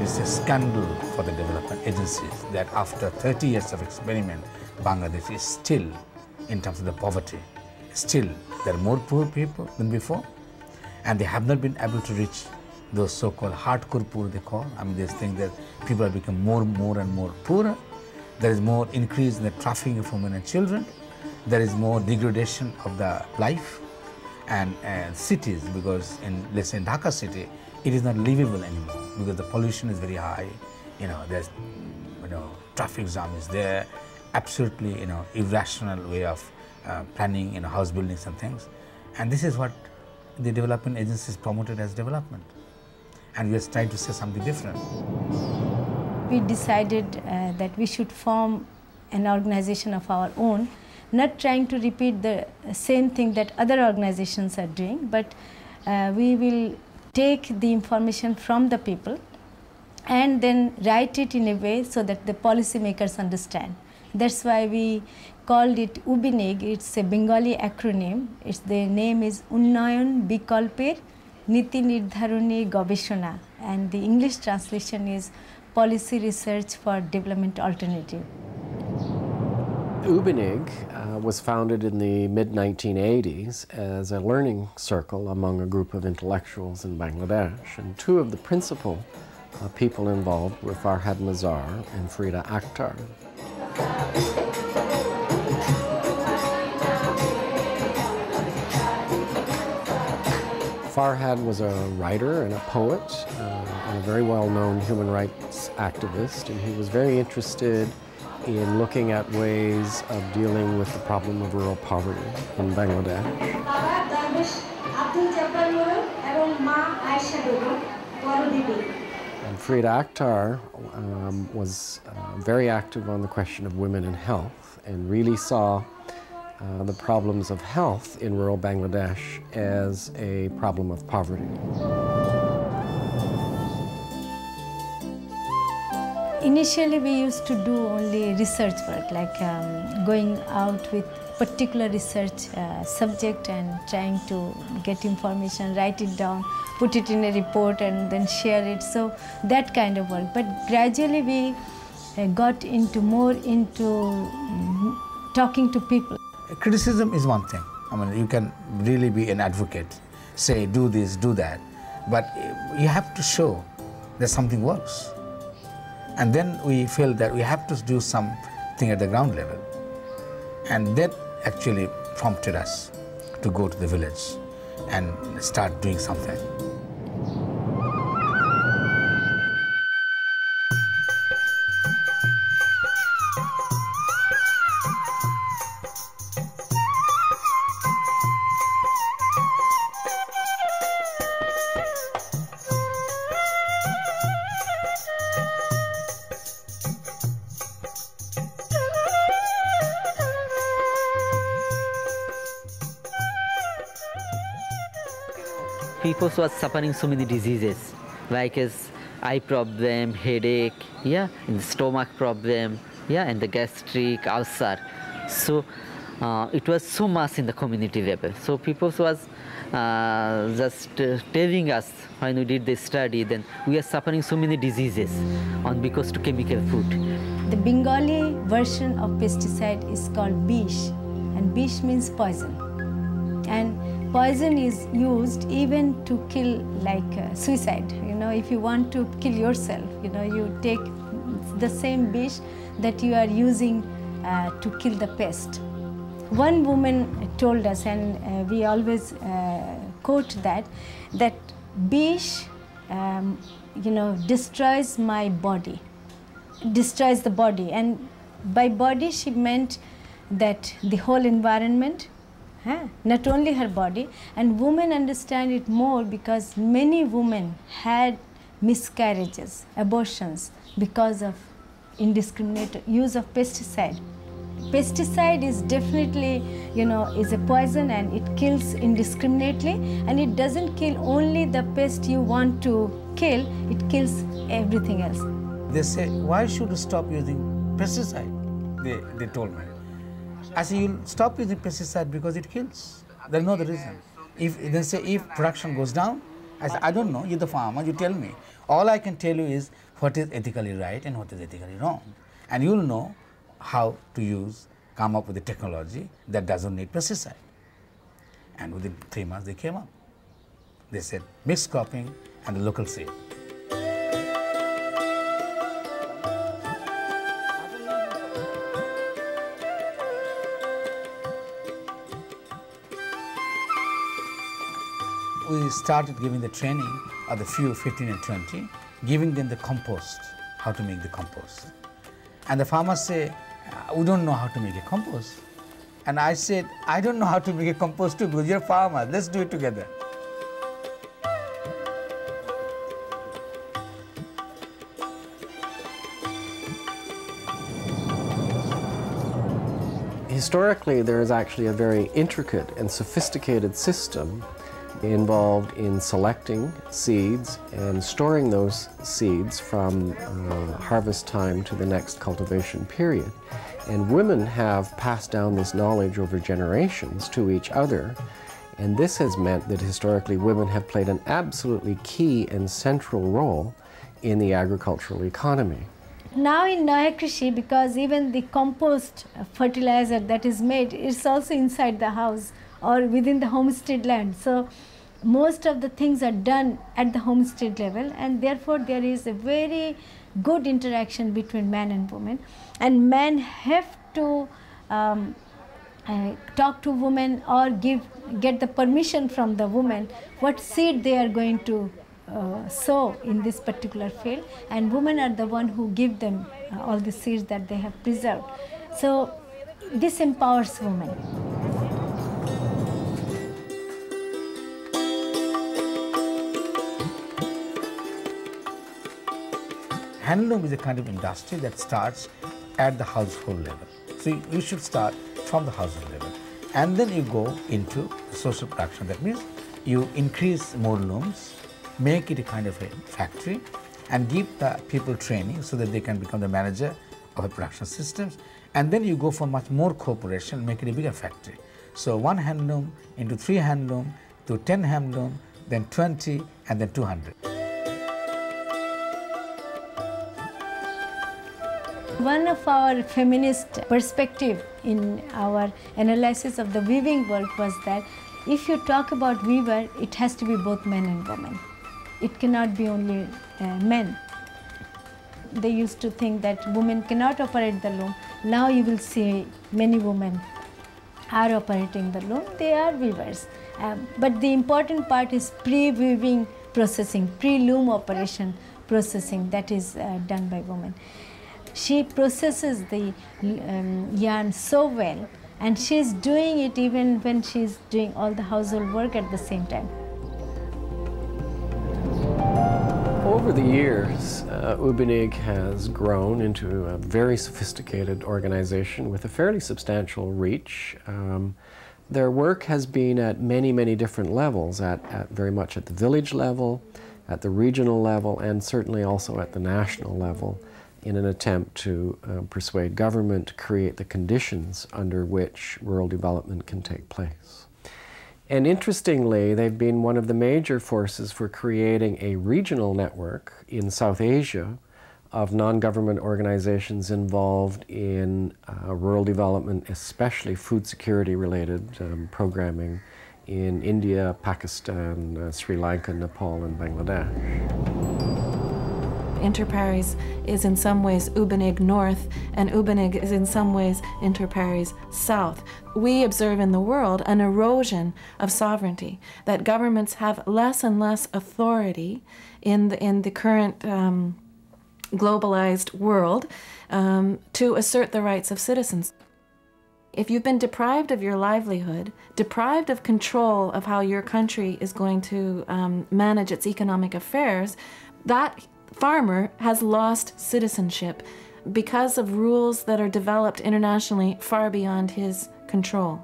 It's a scandal for the development agencies that after 30 years of experiment, Bangladesh is still, in terms of the poverty, still there are more poor people than before, and they have not been able to reach those so-called hardcore poor they call. I mean, they think that people have become more and more poorer. There is more increase in the trafficking of women and children. There is more degradation of the life and cities, because let's say in Dhaka city, it is not livable anymore because the pollution is very high. There's, traffic jam is there, absolutely, irrational way of planning, house buildings and things. And this is what the development agencies promoted as development. And we are trying to say something different. We decided that we should form an organization of our own, not trying to repeat the same thing that other organizations are doing, but we will take the information from the people and then write it in a way so that the policymakers understand. That's why we called it UBINIG. It's a Bengali acronym. The name is Unnayan Bikalper Niti Nirdharoni Gobeshona, and the English translation is Policy Research for Development Alternative. UBINIG was founded in the mid-1980s as a learning circle among a group of intellectuals in Bangladesh, and two of the principal people involved were Farhad Mazar and Frida Akhtar. Farhad was a writer and a poet and a very well-known human rights activist, and he was very interested in looking at ways of dealing with the problem of rural poverty in Bangladesh. And Frida Akhtar was very active on the question of women and health, and really saw the problems of health in rural Bangladesh as a problem of poverty. Initially, we used to do only research work, like going out with particular research subject and trying to get information, write it down, put it in a report and then share it. So that kind of work. But gradually we got more into talking to people. Criticism is one thing. I mean, you can really be an advocate, say do this, do that, but you have to show that something works. And then we feel that we have to do something at the ground level. And that actually prompted us to go to the village and start doing something. People who are suffering so many diseases, like eye problem, headache, and the stomach problem, and the gastric ulcer. So it was so much in the community level. So people was just telling us when we did this study, then we are suffering so many diseases because to chemical food. The Bengali version of pesticide is called bish, and bish means poison. And poison is used even to kill, like suicide. If you want to kill yourself, you take the same bish that you are using to kill the pest. One woman told us, and we always quote that bish, destroys my body, destroys the body. And by body, she meant that the whole environment, not only her body. And women understand it more because many women had miscarriages, abortions, because of indiscriminate use of pesticide. Pesticide is definitely, is a poison, and it kills indiscriminately, and it doesn't kill only the pest you want to kill, it kills everything else. They say, why should you stop using pesticide? They told me. I say, you'll stop using pesticide because it kills. There's no other reason. If they say, if production goes down, I say, I don't know, you're the farmer, you tell me. All I can tell you is what is ethically right and what is ethically wrong. And you'll know how to come up with a technology that doesn't need pesticide. And within 3 months they came up. They said mixed cropping and the local seed. We started giving the training of the few 15 and 20, giving them the compost, how to make the compost. And the farmers say, we don't know how to make a compost. And I said, I don't know how to make a compost too, because you're farmers, let's do it together. Historically, there is actually a very intricate and sophisticated system involved in selecting seeds and storing those seeds from harvest time to the next cultivation period. And women have passed down this knowledge over generations to each other, and this has meant that historically women have played an absolutely key and central role in the agricultural economy. Now in Nayakrishi, because even the compost fertilizer that is made is also inside the house or within the homestead land. So most of the things are done at the homestead level, and therefore there is a very good interaction between man and woman. And men have to talk to women or get the permission from the woman what seed they are going to sow in this particular field, and women are the one who give them all the seeds that they have preserved. So this empowers women. Handloom is a kind of industry that starts at the household level. So you should start from the household level. And then you go into social production. That means you increase more looms, make it a kind of a factory, and give the people training so that they can become the manager of the production systems. And then you go for much more cooperation, make it a bigger factory. So 1 handloom into 3 handloom to 10 handloom, then 20, and then 200. One of our feminist perspective in our analysis of the weaving work was that if you talk about weaver, it has to be both men and women. It cannot be only men. They used to think that women cannot operate the loom. Now you will see many women are operating the loom. They are weavers. But the important part is pre-weaving processing, pre-loom operation processing that is done by women. She processes the yarn so well, and she's doing it even when she's doing all the household work at the same time. Over the years, UBNIG has grown into a very sophisticated organization with a fairly substantial reach. Their work has been at many, many different levels, very much at the village level, at the regional level, and certainly also at the national level, in an attempt to persuade government to create the conditions under which rural development can take place. And interestingly, they've been one of the major forces for creating a regional network in South Asia of non-government organizations involved in rural development, especially food security related programming in India, Pakistan, Sri Lanka, Nepal, and Bangladesh. Interpares is in some ways UBNIG North, and UBNIG is in some ways Interpares South. We observe in the world an erosion of sovereignty, that governments have less and less authority in the current globalized world to assert the rights of citizens. If you've been deprived of your livelihood, deprived of control of how your country is going to manage its economic affairs, that farmer has lost citizenship because of rules that are developed internationally far beyond his control.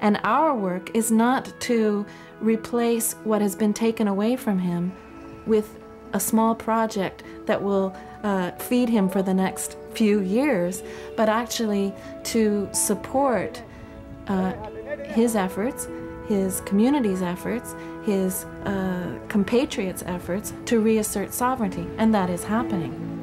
And our work is not to replace what has been taken away from him with a small project that will feed him for the next few years, but actually to support his efforts, his community's efforts, his compatriots' efforts to reassert sovereignty, and that is happening.